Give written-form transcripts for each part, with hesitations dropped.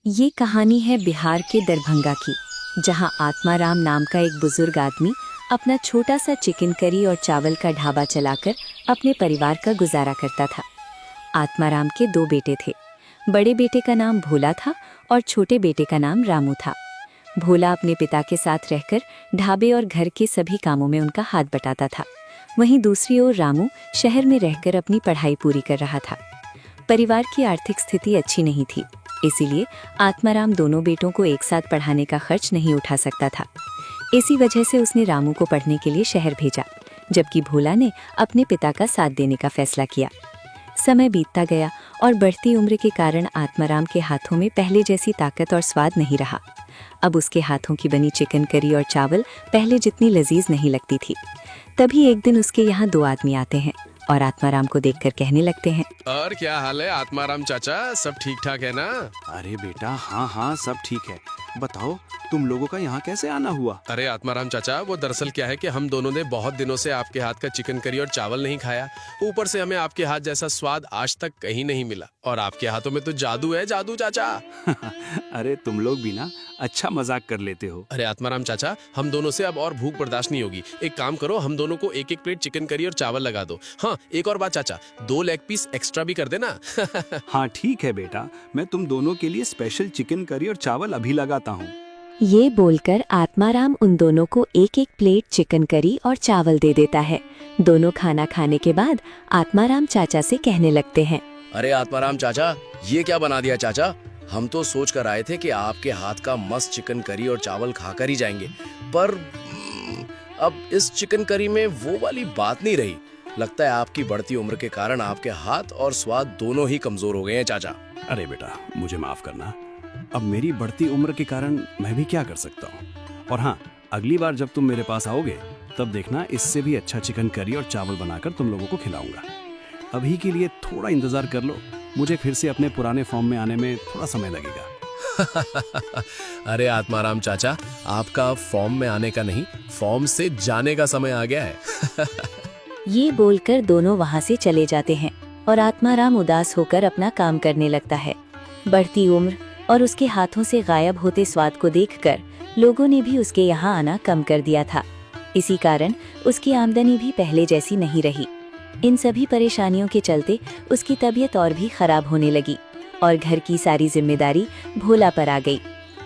ये कहानी है बिहार के दरभंगा की, जहां आत्माराम नाम का एक बुजुर्ग आदमी अपना छोटा सा चिकन करी और चावल का ढाबा चलाकर अपने परिवार का गुजारा करता था। आत्माराम के दो बेटे थे। बड़े बेटे का नाम भोला था और छोटे बेटे का नाम रामू था। भोला अपने पिता के साथ रहकर ढाबे और घर के सभी कामों में उनका हाथ बटाता था। वहीं दूसरी ओर रामू शहर में रहकर अपनी पढ़ाई पूरी कर रहा था। परिवार की आर्थिक स्थिति अच्छी नहीं थी, इसीलिए आत्माराम दोनों बेटों को एक साथ पढ़ाने का खर्च नहीं उठा सकता था। इसी वजह से उसने रामू को पढ़ने के लिए शहर भेजा, जबकि भोला ने अपने पिता का साथ देने का फैसला किया। समय बीतता गया और बढ़ती उम्र के कारण आत्माराम के हाथों में पहले जैसी ताकत और स्वाद नहीं रहा। अब उसके हाथों की बनी चिकन करी और चावल पहले जितनी लजीज नहीं लगती थी। तभी एक दिन उसके यहाँ दो आदमी आते हैं और आत्माराम को देखकर कहने लगते हैं, और क्या हाल है आत्माराम चाचा, सब ठीक ठाक है ना? अरे बेटा, हाँ हाँ सब ठीक है। बताओ तुम लोगों का यहाँ कैसे आना हुआ? अरे आत्माराम चाचा, वो दरअसल क्या है कि हम दोनों ने बहुत दिनों से आपके हाथ का चिकन करी और चावल नहीं खाया। ऊपर से हमें आपके हाथ जैसा स्वाद आज तक कहीं नहीं मिला, और आपके हाथों में तो जादू है, जादू चाचा। अरे तुम लोग भी ना अच्छा मजाक कर लेते हो। अरे आत्माराम चाचा, हम दोनों से अब और भूख बर्दाश्त नहीं होगी। एक काम करो, हम दोनों को एक एक प्लेट चिकन करी और चावल लगा दो। हाँ, एक और बात चाचा, 2 लेग पीस एक्स्ट्रा भी कर देना। हाँ ठीक है बेटा, मैं तुम दोनों के लिए स्पेशल चिकन करी और चावल अभी लगाता हूँ। ये बोलकर आत्माराम उन दोनों को एक एक प्लेट चिकन करी और चावल दे देता है। दोनों खाना खाने के बाद आत्माराम चाचा से कहने लगते हैं, अरे आत्माराम चाचा, ये क्या बना दिया चाचा? हम तो सोच कर आए थे कि आपके हाथ का मस्त चिकन करी और चावल खाकर ही जाएंगे, पर अब इस चिकन करी में वो वाली बात नहीं रही। लगता है आपकी बढ़ती उम्र के कारण आपके हाथ और स्वाद दोनों ही कमजोर हो गए हैं चाचा। अरे बेटा, मुझे माफ करना। अब मेरी बढ़ती उम्र के कारण मैं भी क्या कर सकता हूँ। और हाँ, अगली बार जब तुम मेरे पास आओगे तब देखना, इससे भी अच्छा चिकन करी और चावल बनाकर तुम लोगों को खिलाऊंगा। अभी के लिए थोड़ा इंतजार कर लो, मुझे फिर से अपने पुराने फॉर्म में आने में थोड़ा समय लगेगा। अरे आत्माराम चाचा, आपका फॉर्म में आने का नहीं, फॉर्म से जाने का समय आ गया है। ये बोलकर दोनों वहाँ से चले जाते हैं और आत्माराम उदास होकर अपना काम करने लगता है। बढ़ती उम्र और उसके हाथों से गायब होते स्वाद को देखकर लोगों ने भी उसके यहाँ आना कम कर दिया था। इसी कारण उसकी आमदनी भी पहले जैसी नहीं रही। इन सभी परेशानियों के चलते उसकी तबीयत और भी खराब होने लगी और घर की सारी जिम्मेदारी भोला पर आ गई।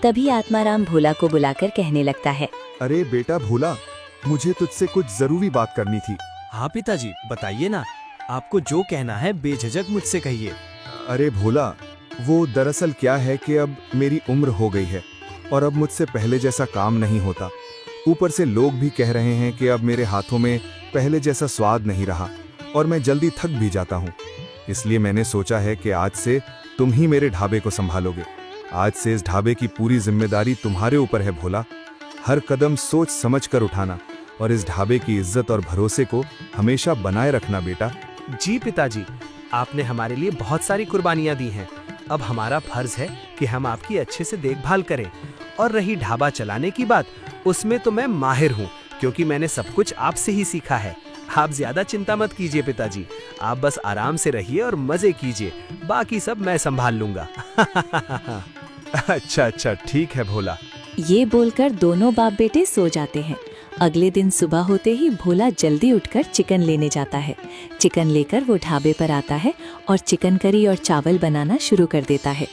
तभी आत्माराम भोला को बुलाकर कहने लगता है, अरे बेटा भोला, मुझे तुझसे कुछ जरूरी बात करनी थी। हाँ पिताजी, बताइए ना, आपको जो कहना है बेझिझक मुझसे कहिए। अरे भोला, वो दरअसल क्या है कि अब मेरी उम्र हो गई है और अब मुझसे पहले जैसा काम नहीं होता। ऊपर से लोग भी कह रहे हैं कि अब मेरे हाथों में पहले जैसा स्वाद नहीं रहा और मैं जल्दी थक भी जाता हूँ। इसलिए मैंने सोचा है कि आज से तुम ही मेरे ढाबे को संभालोगे। आज से इस ढाबे की पूरी जिम्मेदारी तुम्हारे ऊपर है भोला। हर कदम सोच समझ कर उठाना और इस ढाबे की इज्जत और भरोसे को हमेशा बनाए रखना बेटा। जी पिताजी, आपने हमारे लिए बहुत सारी कुर्बानियां दी हैं। अब हमारा फर्ज है कि हम आपकी अच्छे से देखभाल करें। और रही ढाबा चलाने की बात, उसमें तो मैं माहिर हूँ, क्योंकि मैंने सब कुछ आपसे ही सीखा है। आप ज्यादा चिंता मत कीजिए पिताजी, आप बस आराम से रहिए और मजे कीजिए, बाकी सब मैं संभाल लूंगा। अच्छा, ठीक है भोला। ये बोलकर दोनों बाप बेटे सो जाते हैं। अगले दिन सुबह होते ही भोला जल्दी उठकर चिकन लेने जाता है। चिकन लेकर वो ढाबे पर आता है और चिकन करी और चावल बनाना शुरू कर देता है।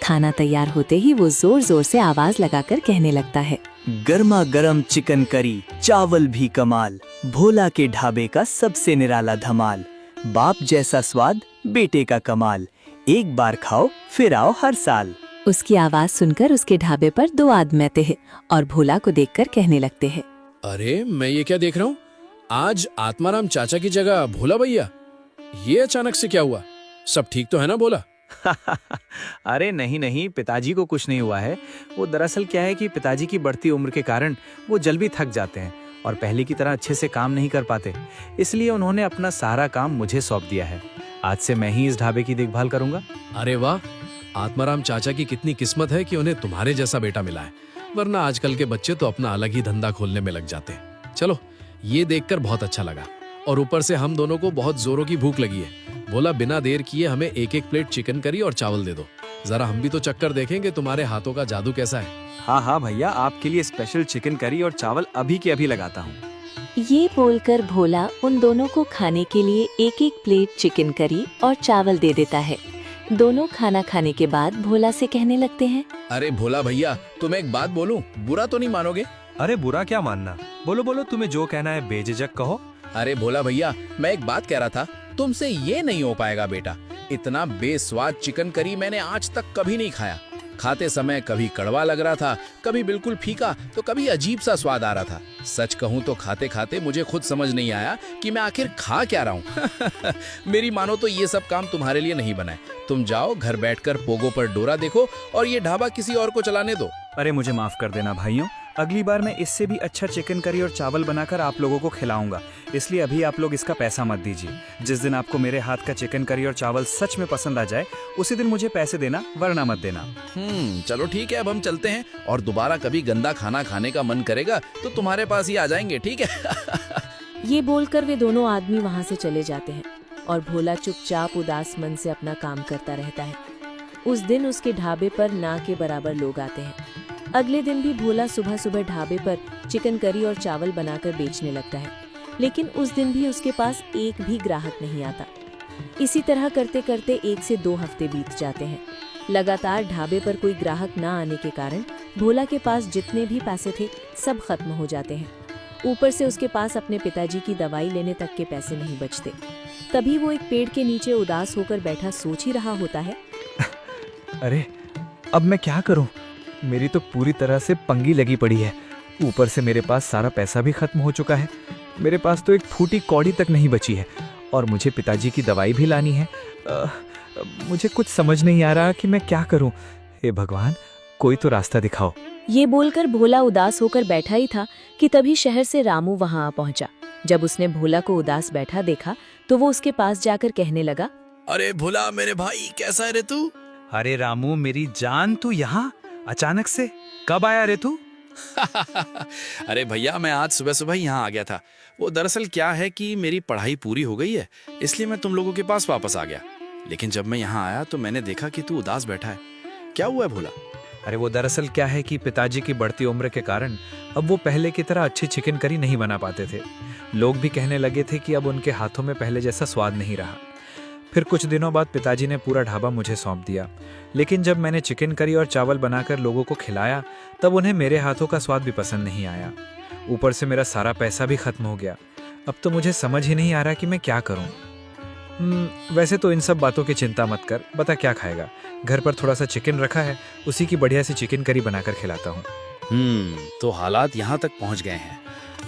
खाना तैयार होते ही वो जोर जोर से आवाज लगाकर कहने लगता है, गर्मा गर्म चिकन करी, चावल भी कमाल, भोला के ढाबे का सबसे निराला धमाल। बाप जैसा स्वाद, बेटे का कमाल, एक बार खाओ फिर आओ हर साल। उसकी आवाज सुनकर उसके ढाबे पर 2 आदमी आते हैं और भोला को देखकर कहने लगते हैं, अरे मैं ये क्या देख रहा हूँ? आज आत्माराम चाचा की जगह भोला भैया, ये अचानक से क्या हुआ? सब ठीक तो है ना भोला? अरे नहीं नहीं, पिताजी को कुछ नहीं हुआ है। वो दरअसल क्या है कि पिताजी की बढ़ती उम्र के कारण वो जल्दी थक जाते हैं और पहले की तरह अच्छे से काम नहीं कर पाते। इसलिए उन्होंने अपना सारा काम मुझे सौंप दिया है। आज से मैं ही इस ढाबे की देखभाल करूंगा। अरे वाह, आत्माराम चाचा की कितनी किस्मत है कि उन्हें तुम्हारे जैसा बेटा मिला है, वरना आजकल के बच्चे तो अपना अलग ही धंधा खोलने में लग जाते हैं। चलो, ये देखकर बहुत अच्छा लगा। और ऊपर से हम दोनों को बहुत जोरों की भूख लगी है। बोला बिना देर किए हमें एक एक प्लेट चिकन करी और चावल दे दो। जरा हम भी तो चक्कर देखेंगे तुम्हारे हाथों का जादू कैसा है। हाँ हाँ भैया, आपके लिए स्पेशल चिकन करी और चावल अभी के अभी लगाता हूँ। ये बोलकर भोला उन दोनों को खाने के लिए एक एक प्लेट चिकन करी और चावल दे देता है। दोनों खाना खाने के बाद भोला से कहने लगते हैं, अरे भोला भैया, तुम्हें एक बात बोलूं, बुरा तो नहीं मानोगे? अरे बुरा क्या मानना, बोलो बोलो, तुम्हें जो कहना है बेझिझक कहो। अरे भोला भैया, मैं एक बात कह रहा था, तुमसे ये नहीं हो पाएगा बेटा। इतना बेस्वाद चिकन करी मैंने आज तक कभी नहीं खाया। खाते समय कभी कड़वा लग रहा था, कभी बिल्कुल फीका, तो कभी अजीब सा स्वाद आ रहा था। सच कहूं तो खाते खाते मुझे खुद समझ नहीं आया कि मैं आखिर खा क्या रहा हूं। मेरी मानो तो ये सब काम तुम्हारे लिए नहीं बनाए। तुम जाओ घर बैठकर पोगो पर डोरा देखो और ये ढाबा किसी और को चलाने दो। अरे मुझे माफ कर देना भाइयों, अगली बार मैं इससे भी अच्छा चिकन करी और चावल बनाकर आप लोगों को खिलाऊंगा। इसलिए अभी आप लोग इसका पैसा मत दीजिए। जिस दिन आपको मेरे हाथ का चिकन करी और चावल सच में पसंद आ जाए, उसी दिन मुझे पैसे देना, वरना मत देना। चलो ठीक है, अब हम चलते हैं और दोबारा कभी गंदा खाना खाने का मन करेगा तो तुम्हारे पास ही आ जाएंगे, ठीक है? ये बोलकर वे दोनों आदमी वहाँ से चले जाते हैं और भोला चुपचाप उदास मन से अपना काम करता रहता है। उस दिन उसके ढाबे पर ना के बराबर लोग आते हैं। अगले दिन भी भोला सुबह सुबह ढाबे पर चिकन करी और चावल बनाकर बेचने लगता है, लेकिन उस दिन भी उसके पास एक भी ग्राहक नहीं आता। इसी तरह करते करते 1 से 2 हफ्ते बीत जाते हैं। लगातार ढाबे पर कोई ग्राहक ना आने के कारण भोला के पास जितने भी पैसे थे सब खत्म हो जाते हैं। ऊपर से उसके पास अपने पिताजी की दवाई लेने तक के पैसे नहीं बचते। तभी वो एक पेड़ के नीचे उदास होकर बैठा सोच ही रहा होता है, अरे अब मैं क्या करूं? मेरी तो पूरी तरह से पंगी लगी पड़ी है। ऊपर से मेरे पास सारा पैसा भी खत्म हो चुका है। मेरे पास तो एक फूटी कौड़ी तक नहीं बची है और मुझे पिताजी की दवाई भी लानी है। मुझे कुछ समझ नहीं आ रहा कि मैं क्या करूं। हे भगवान, कोई तो रास्ता दिखाओ। ये बोलकर भोला उदास होकर बैठा ही था कि तभी शहर से रामू वहाँ आ पहुँचा। जब उसने भोला को उदास बैठा देखा तो वो उसके पास जाकर कहने लगा, अरे भोला मेरे भाई, कैसा है रे तू? अरे रामू मेरी जान, तू यहाँ अचानक से कब आया रे तू? अरे भैया, मैं आज सुबह सुबह यहाँ आ गया था। वो दरअसल क्या है कि मेरी पढ़ाई पूरी हो गई है, इसलिए मैं तुम लोगों के पास वापस आ गया। लेकिन जब मैं यहाँ आया तो मैंने देखा कि तू उदास बैठा है। क्या हुआ है भोला? अरे वो दरअसल क्या है कि पिताजी की बढ़ती उम्र के कारण अब वो पहले की तरह अच्छी चिकन करी नहीं बना पाते थे। लोग भी कहने लगे थे कि अब उनके हाथों में पहले जैसा स्वाद नहीं रहा। फिर कुछ दिनों बाद पिताजी ने पूरा ढाबा मुझे सौंप दिया। लेकिन जब मैंने चिकन करी और चावल बनाकर लोगों को खिलाया तब उन्हें मेरे हाथों का स्वाद भी पसंद नहीं आया। ऊपर से मेरा सारा पैसा भी खत्म हो गया। अब तो मुझे समझ ही नहीं आ रहा कि मैं क्या करूं। वैसे तो इन सब बातों की चिंता मत कर, बता क्या खाएगा? घर पर थोड़ा सा चिकन रखा है, उसी की बढ़िया सी चिकन करी बनाकर खिलाता हूँ। तो हालात यहाँ तक पहुँच गए हैं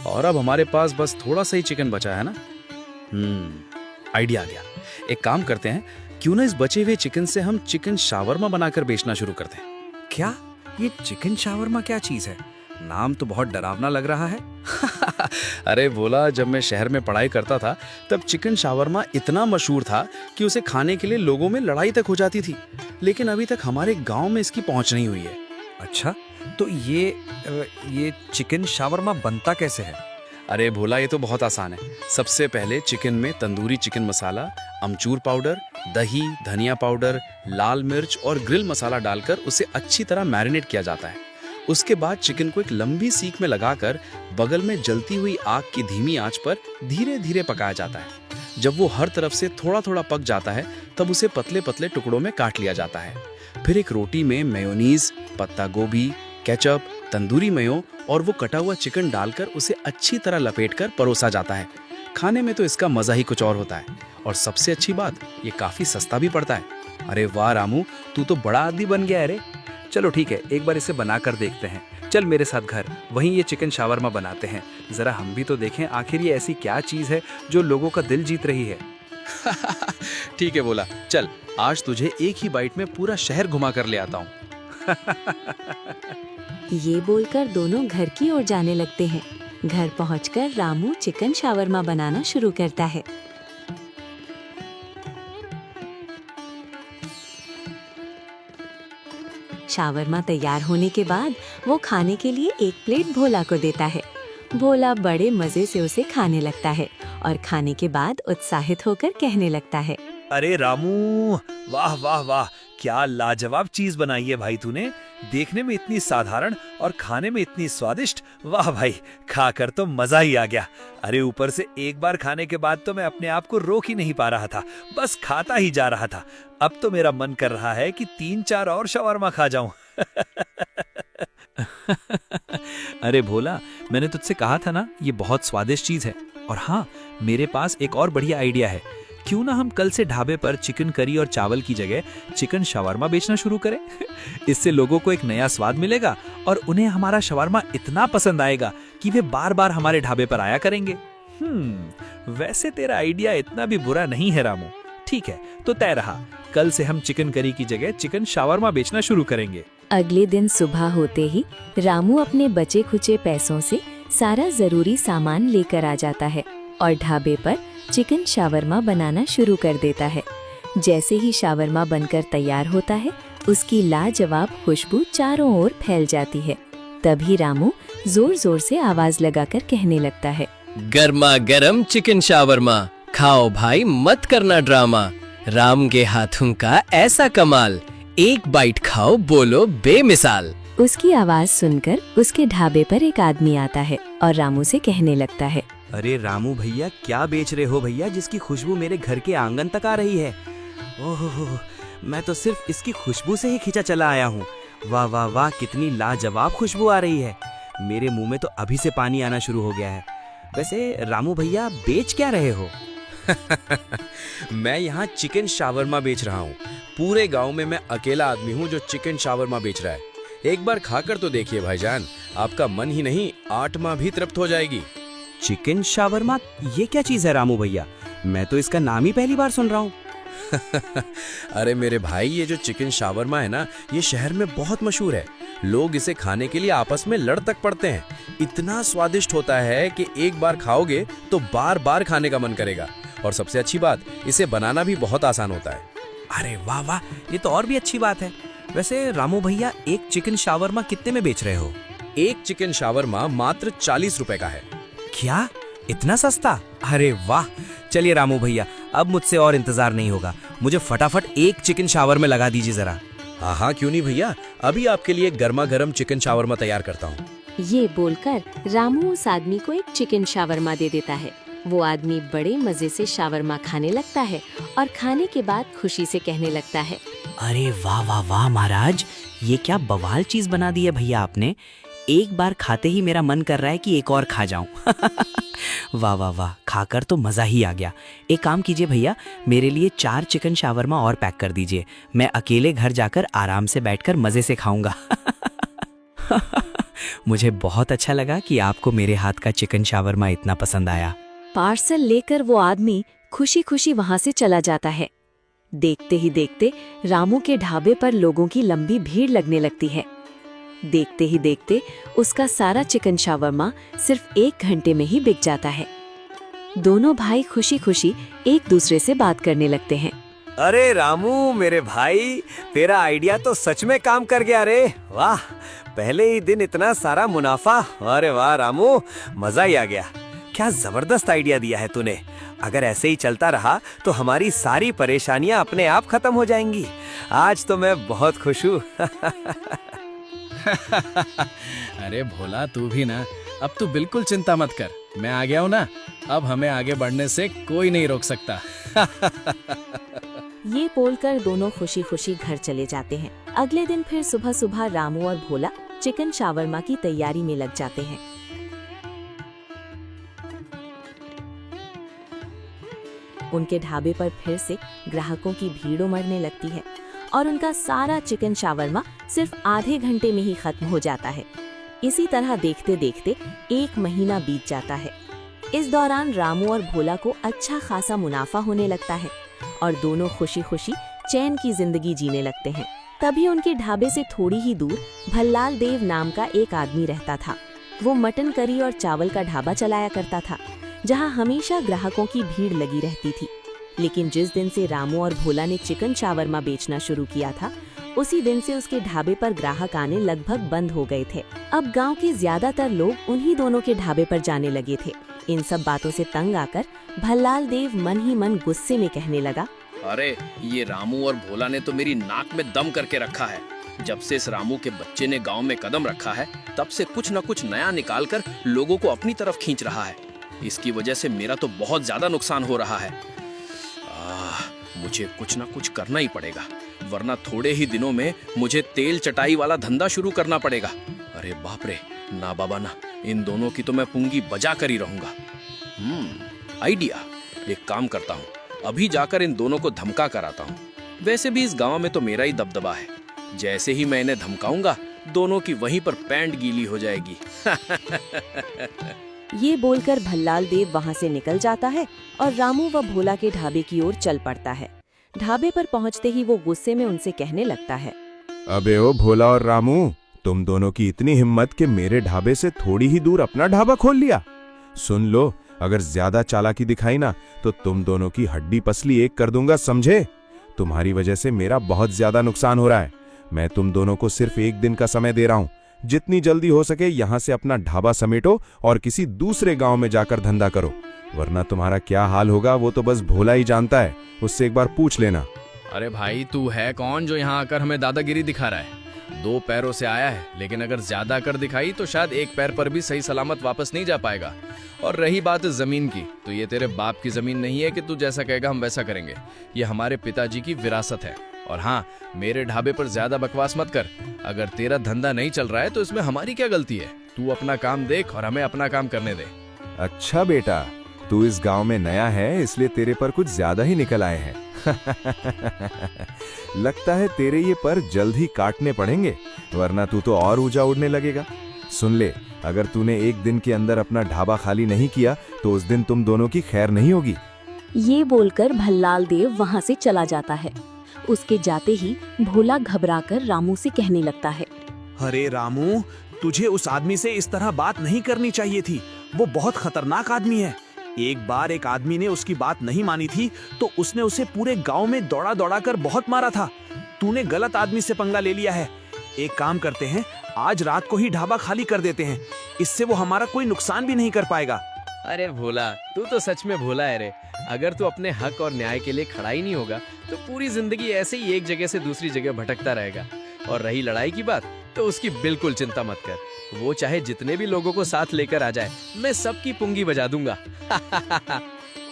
और अब हमारे पास बस थोड़ा सा ही चिकन बचा है ना। आइडिया आ गया। एक काम करते हैं, क्यों ना इस बचे हुए चिकन से हम चिकन शावरमा बनाकर बेचना शुरू करते हैं। क्या? ये चिकन शावरमा क्या चीज है? नाम तो बहुत डरावना लग रहा है। अरे बोला, जब मैं शहर में पढ़ाई करता था तब चिकन शावरमा इतना मशहूर था कि उसे खाने के लिए लोगों में लड़ाई तक हो जाती थी। लेकिन अभी तक हमारे गांव में इसकी पहुंच नहीं हुई है। अच्छा, तो ये चिकन शावरमा बनता कैसे है? अरे भोला, ये तो बहुत आसान है। सबसे पहले चिकन में तंदूरी चिकन मसाला, अमचूर पाउडर, दही, धनिया पाउडर, लाल मिर्च और ग्रिल मसाला डालकर उसे अच्छी तरह मैरिनेट किया जाता है। उसके बाद चिकन को एक लंबी सीख में लगाकर बगल में जलती हुई आग की धीमी आंच पर धीरे धीरे पकाया जाता है। जब वो हर तरफ से थोड़ा थोड़ा पक जाता है तब उसे पतले पतले टुकड़ों में काट लिया जाता है। फिर एक रोटी में मेयोनीज, पत्ता गोभी, केचप, तंदूरी मेयो और वो कटा हुआ चिकन डालकर उसे अच्छी तरह लपेटकर परोसा जाता है। खाने में तो इसका मजा ही कुछ और होता है और सबसे अच्छी बात, ये काफी सस्ता भी पड़ता है। अरे वाह रामू, तू तो बड़ा आदमी बन गया है रे। चलो ठीक है, एक बार इसे बनाकर देखते हैं। चल मेरे साथ घर, वहीं ये चिकन शावरमा बनाते हैं। जरा हम भी तो देखें आखिर ये ऐसी क्या चीज है जो लोगों का दिल जीत रही है। ठीक है बोला, चल आज तुझे एक ही बाइट में पूरा शहर घुमा कर ले आता हूँ। ये बोलकर दोनों घर की ओर जाने लगते हैं। घर पहुंचकर रामू चिकन शावरमा बनाना शुरू करता है। शावरमा तैयार होने के बाद वो खाने के लिए एक प्लेट भोला को देता है। भोला बड़े मजे से उसे खाने लगता है और खाने के बाद उत्साहित होकर कहने लगता है, अरे रामू, वाह वाह वाह, क्या लाजवाब चीज बनाई है भाई तूने। देखने में इतनी साधारण और खाने में इतनी स्वादिष्ट। वाह भाई, खाकर तो मजा ही आ गया। अरे ऊपर से एक बार खाने के बाद तो मैं अपने आप को रोक ही नहीं पा रहा था, बस खाता ही जा रहा था। अब तो मेरा मन कर रहा है कि 3-4 और शवारमा खा जाऊं। अरे भोला, मैंने तुझसे कहा था ना, ये बहुत स्वादिष्ट चीज है। और हाँ, मेरे पास एक और बढ़िया आइडिया है। क्यों ना हम कल से ढाबे पर चिकन करी और चावल की जगह चिकन शवारमा बेचना शुरू करें। इससे लोगों को एक नया स्वाद मिलेगा और उन्हें हमारा शवारमा इतना पसंद आएगा कि वे बार बार हमारे ढाबे पर आया करेंगे। वैसे तेरा आइडिया इतना भी बुरा नहीं है रामू। ठीक है, तो तय रहा, कल से हम चिकन करी की जगह चिकन शवारमा बेचना शुरू करेंगे। अगले दिन सुबह होते ही रामू अपने बचे खुचे पैसों से सारा जरूरी सामान लेकर आ जाता है और ढाबे पर चिकन शावरमा बनाना शुरू कर देता है। जैसे ही शावरमा बनकर तैयार होता है, उसकी लाजवाब खुशबू चारों ओर फैल जाती है। तभी रामू जोर जोर से आवाज लगाकर कहने लगता है, गर्मा गर्म चिकन शावरमा, खाओ भाई, मत करना ड्रामा। राम के हाथों का ऐसा कमाल, एक बाइट खाओ, बोलो बेमिसाल। उसकी आवाज सुनकर उसके ढाबे पर एक आदमी आता है और रामू से कहने लगता है, अरे रामू भैया, क्या बेच रहे हो भैया, जिसकी खुशबू मेरे घर के आंगन तक आ रही है। ओहो, मैं तो सिर्फ इसकी खुशबू से ही खिंचा चला आया हूँ। वाह वाह वाह, कितनी लाजवाब खुशबू आ रही है। मेरे मुंह में तो अभी से पानी आना शुरू हो गया है। वैसे रामू भैया, बेच क्या रहे हो? मैं यहाँ चिकन शावरमा बेच रहा हूँ। पूरे गांव में मैं अकेला आदमी हूँ जो चिकन शावरमा बेच रहा है। एक बार खाकर तो देखिए भाईजान, आपका मन ही नहीं, आत्मा भी तृप्त हो जाएगी। चिकन शावरमा, ये क्या चीज है रामू भैया? मैं तो इसका नाम ही पहली बार सुन रहा हूँ। अरे मेरे भाई, ये जो चिकन शावरमा है ना, ये शहर में बहुत मशहूर है। लोग इसे खाने के लिए आपस में लड़ तक पड़ते हैं। इतना स्वादिष्ट होता है कि एक बार खाओगे तो बार बार खाने का मन करेगा। और सबसे अच्छी बात, इसे बनाना भी बहुत आसान होता है। अरे वाह वाह, ये तो और भी अच्छी बात है। वैसे रामू भैया, एक चिकन शावरमा कितने में बेच रहे हो? एक चिकन शावरमा मात्र 40 रुपए का है। क्या, इतना सस्ता? अरे वाह, चलिए रामू भैया, अब मुझसे और इंतजार नहीं होगा। मुझे फटाफट एक चिकन शावरमा लगा दीजिए जरा। हाँ, क्यों नहीं भैया, अभी आपके लिए गर्मा गर्म चिकन शावरमा तैयार करता हूँ। ये बोलकर रामू उस आदमी को एक चिकन शावरमा दे देता है। वो आदमी बड़े मजे से शावरमा खाने लगता है और खाने के बाद खुशी से कहने लगता है, अरे वाह वाह वाह महाराज, ये क्या बवाल चीज बना दी है भैया आपने। एक बार खाते ही मेरा मन कर रहा है कि एक और खा जाऊं। वाह वाह वाह, खाकर तो मजा ही आ गया। एक काम कीजिए भैया, मेरे लिए 4 चिकन शावरमा और पैक कर दीजिए। मैं अकेले घर जाकर आराम से बैठकर मजे से खाऊंगा। मुझे बहुत अच्छा लगा कि आपको मेरे हाथ का चिकन शावरमा इतना पसंद आया। पार्सल लेकर वो आदमी खुशी खुशी वहाँ से चला जाता है। देखते ही देखते रामू के ढाबे पर लोगों की लंबी भीड़ लगने लगती है। देखते ही देखते उसका सारा चिकन शावरमा सिर्फ 1 घंटे में ही बिक जाता है। दोनों भाई खुशी खुशी एक दूसरे से बात करने लगते हैं। अरे रामू मेरे भाई, तेरा आइडिया तो सच में काम कर गया रे। वाह, पहले ही दिन इतना सारा मुनाफा। अरे वाह रामू, मजा ही आ गया। क्या जबरदस्त आइडिया दिया है तूने। अगर ऐसे ही चलता रहा तो हमारी सारी परेशानियां अपने आप खत्म हो जाएंगी। आज तो मैं बहुत खुश हूँ। अरे भोला, तू भी ना, अब तू बिल्कुल चिंता मत कर, मैं आ गया हूँ ना। अब हमें आगे बढ़ने से कोई नहीं रोक सकता। ये बोलकर दोनों खुशी खुशी घर चले जाते हैं। अगले दिन फिर सुबह सुबह रामू और भोला चिकन शावरमा की तैयारी में लग जाते हैं। उनके ढाबे पर फिर से ग्राहकों की भीड़ उमड़ने लगती है और उनका सारा चिकन शावरमा सिर्फ आधे घंटे में ही खत्म हो जाता है। इसी तरह देखते देखते 1 महीना बीत जाता है। इस दौरान रामू और भोला को अच्छा खासा मुनाफा होने लगता है और दोनों खुशी खुशी चैन की जिंदगी जीने लगते हैं। तभी उनके ढाबे से थोड़ी ही दूर भल्लाल देव नाम का एक आदमी रहता था। वो मटन करी और चावल का ढाबा चलाया करता था, जहां हमेशा ग्राहकों की भीड़ लगी रहती थी। लेकिन जिस दिन से रामू और भोला ने चिकन शावरमा बेचना शुरू किया था, उसी दिन से उसके ढाबे पर ग्राहक आने लगभग बंद हो गए थे। अब गांव के ज्यादातर लोग उन्हीं दोनों के ढाबे पर जाने लगे थे। इन सब बातों से तंग आकर भल्लाल देव मन ही मन गुस्से में कहने लगा, अरे ये रामू और भोला ने तो मेरी नाक में दम करके रखा है। जब से इस रामू के बच्चे ने गांव में कदम रखा है तब से कुछ न कुछ नया निकालकर लोगों को अपनी तरफ खींच रहा है। इसकी वजह से मेरा तो बहुत ज्यादा नुकसान हो रहा है। मुझे कुछ न कुछ करना ही पड़ेगा, वरना थोड़े ही दिनों में मुझे तेल चटाई वाला धंधा शुरू करना पड़ेगा। अरे बाप रे, ना बाबा ना, इन दोनों की तो मैं पूंगी बजा कर ही रहूंगा। आइडिया, एक काम करता हूँ, अभी जाकर इन दोनों को धमका कर आता हूँ। वैसे भी इस गांव में तो मेरा ही दबदबा है। जैसे ही मैं इन्हें धमकाऊंगा दोनों की वहीं पर पैंट गीली हो जाएगी। ये बोलकर भल्लाल देव वहाँ से निकल जाता है और रामू व भोला के ढाबे की ओर चल पड़ता है। ढाबे पर पहुँचते ही वो गुस्से में उनसे कहने लगता है, अबे ओ भोला और रामू, तुम दोनों की इतनी हिम्मत कि मेरे ढाबे से थोड़ी ही दूर अपना ढाबा खोल लिया। सुन लो, अगर ज्यादा चालाकी दिखाई ना तो तुम दोनों की हड्डी पसली एक कर दूंगा, समझे? तुम्हारी वजह से मेरा बहुत ज्यादा नुकसान हो रहा है। मैं तुम दोनों को सिर्फ एक दिन का समय दे रहा हूँ। जितनी जल्दी हो सके यहाँ से अपना ढाबा समेटो और किसी दूसरे गांव में जाकर धंधा करो, वरना तुम्हारा क्या हाल होगा वो तो बस भोला ही जानता है। उससे एक बार पूछ लेना। अरे भाई, तू है कौन जो यहाँ आकर हमें दादागिरी दिखा रहा है? 2 पैरों से आया है, लेकिन अगर ज्यादा कर दिखाई तो शायद 1 पैर पर भी सही सलामत वापस नहीं जा पाएगा। और रही बात जमीन की, तो ये तेरे बाप की जमीन नहीं है कि तू जैसा कहेगा हम वैसा करेंगे। ये हमारे पिताजी की विरासत है। और हाँ, मेरे ढाबे पर ज्यादा बकवास मत कर। अगर तेरा धंधा नहीं चल रहा है तो इसमें हमारी क्या गलती है? तू अपना काम देख और हमें अपना काम करने दे। अच्छा बेटा, तू इस गांव में नया है इसलिए तेरे पर कुछ ज्यादा ही निकल आए हैं। लगता है तेरे ये पर जल्द ही काटने पड़ेंगे, वरना तू तो और ऊंचा उड़ने लगेगा। सुन ले, अगर तूने एक दिन के अंदर अपना ढाबा खाली नहीं किया तो उस दिन तुम दोनों की खैर नहीं होगी। ये बोलकर भल्लाल देव वहाँ से चला जाता है। उसके जाते ही भोला घबराकर रामू से कहने लगता है, अरे रामू, तुझे उस आदमी से इस तरह बात नहीं करनी चाहिए थी। वो बहुत खतरनाक आदमी है। एक बार एक आदमी ने उसकी बात नहीं मानी थी तो उसने उसे पूरे गांव में दौड़ा दौड़ा कर बहुत मारा था। तूने गलत आदमी से पंगा ले लिया है। एक काम करते हैं, आज रात को ही ढाबा खाली कर देते हैं। इससे वो हमारा कोई नुकसान भी नहीं कर पाएगा। अरे भोला, तू तो सच में भोला है रे। अगर तू अपने हक और न्याय के लिए खड़ा ही नहीं होगा तो पूरी जिंदगी ऐसे ही एक जगह से दूसरी जगह भटकता रहेगा। और रही लड़ाई की बात, तो उसकी बिल्कुल चिंता मत कर। वो चाहे जितने भी लोगों को साथ लेकर आ जाए, मैं सबकी पुंगी बजा दूंगा।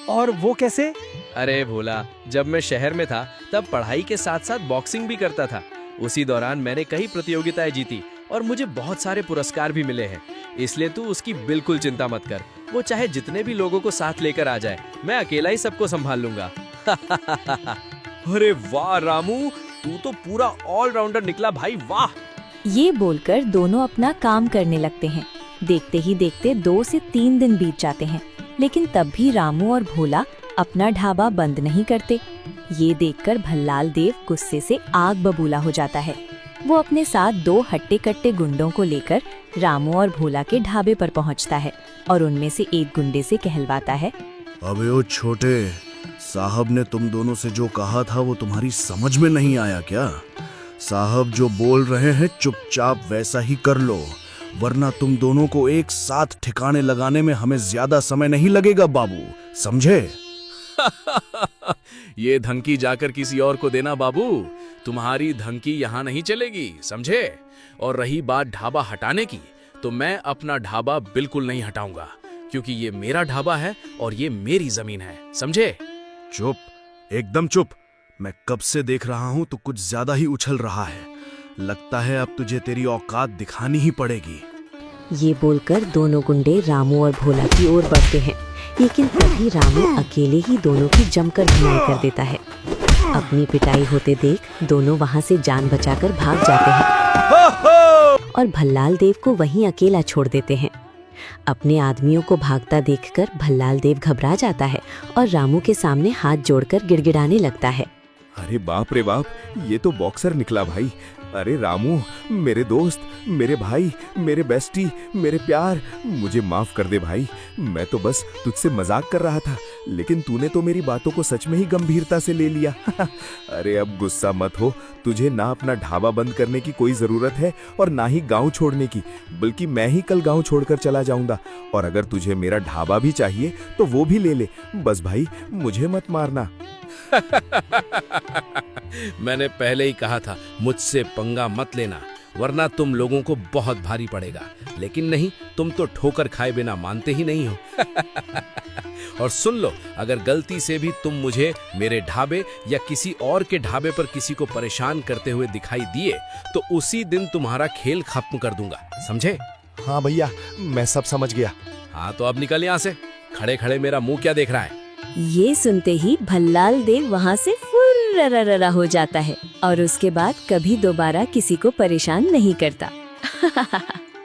और वो कैसे? अरे भोला, जब मैं शहर में था तब पढ़ाई के साथ साथ बॉक्सिंग भी करता था। उसी दौरान मैंने कई प्रतियोगिताएं जीती और मुझे बहुत सारे पुरस्कार भी मिले हैं। इसलिए तू उसकी बिल्कुल चिंता मत कर। वो चाहे जितने भी लोगों को साथ लेकर आ जाए, मैं अकेला ही सबको संभाल लूंगा। अरे वाह रामू, तू तो पूरा ऑलराउंडर निकला भाई, वाह। ये बोलकर दोनों अपना काम करने लगते हैं। देखते ही देखते 2 से 3 दिन बीत जाते हैं, लेकिन तब भी रामू और भोला अपना ढाबा बंद नहीं करते। ये देखकर भल्लाल देव गुस्से से आग बबूला हो जाता है। वो अपने साथ 2 हट्टे कट्टे गुंडों को लेकर रामू और भोला के ढाबे पर पहुंचता है और उनमें से एक गुंडे से कहलवाता है, अबे ओ छोटे, साहब ने तुम दोनों से जो कहा था वो तुम्हारी समझ में नहीं आया क्या? साहब जो बोल रहे हैं चुपचाप वैसा ही कर लो, वरना तुम दोनों को एक साथ ठिकाने लगाने में हमें ज्यादा समय नहीं लगेगा बाबू, समझे? ये धमकी जाकर किसी और को देना बाबू। तुम्हारी धमकी यहाँ नहीं चलेगी, समझे? और रही बात ढाबा हटाने की, तो मैं अपना ढाबा बिल्कुल नहीं हटाऊंगा, क्योंकि ये मेरा ढाबा है और ये मेरी जमीन है, समझे? चुप, एकदम चुप। मैं कब से देख रहा हूँ तो कुछ ज्यादा ही उछल रहा है। लगता है अब तुझे तेरी औकात दिखानी ही पड़ेगी। ये बोलकर दोनों गुंडे रामू और भोला की ओर बढ़ते हैं, लेकिन तभी रामू अकेले ही दोनों की जमकर धुनाई कर देता है। अपनी पिटाई होते देख दोनों वहां से जान बचाकर भाग जाते हैं और भल्लाल देव को वहीं अकेला छोड़ देते हैं। अपने आदमियों को भागता देखकर भल्लाल देव घबरा जाता है और रामू के सामने हाथ जोड़कर गिड़गिड़ाने लगता है। अरे बाप रे बाप, ये तो बॉक्सर निकला भाई। अरे रामू, मेरे दोस्त, मेरे भाई, मेरे बेस्टी, मेरे प्यार, मुझे माफ कर दे भाई। मैं तो बस तुझसे मजाक कर रहा था, लेकिन तूने तो मेरी बातों को सच में ही गंभीरता से ले लिया। अरे अब गुस्सा मत हो। तुझे ना अपना ढाबा बंद करने की कोई जरूरत है और ना ही गांव छोड़ने की, बल्कि मैं ही कल गांव छोड़कर चला जाऊंगा। और अगर तुझे मेरा ढाबा भी चाहिए तो वो भी ले ले, बस भाई मुझे मत मारना। मैंने पहले ही कहा था मुझसे पंगा मत लेना, वरना तुम लोगों को बहुत भारी पड़ेगा। लेकिन नहीं, तुम तो ठोकर खाए बिना मानते ही नहीं हो। और सुन लो, अगर गलती से भी तुम मुझे मेरे ढाबे या किसी और के ढाबे पर किसी को परेशान करते हुए दिखाई दिए तो उसी दिन तुम्हारा खेल खत्म कर दूंगा, समझे? हाँ भैया, मैं सब समझ गया। हाँ तो अब निकल यहाँ से। खड़े खड़े मेरा मुंह क्या देख रहा है? ये सुनते ही भल्लाल देव वहाँ से फुर्ररररा हो जाता है और उसके बाद कभी दोबारा किसी को परेशान नहीं करता।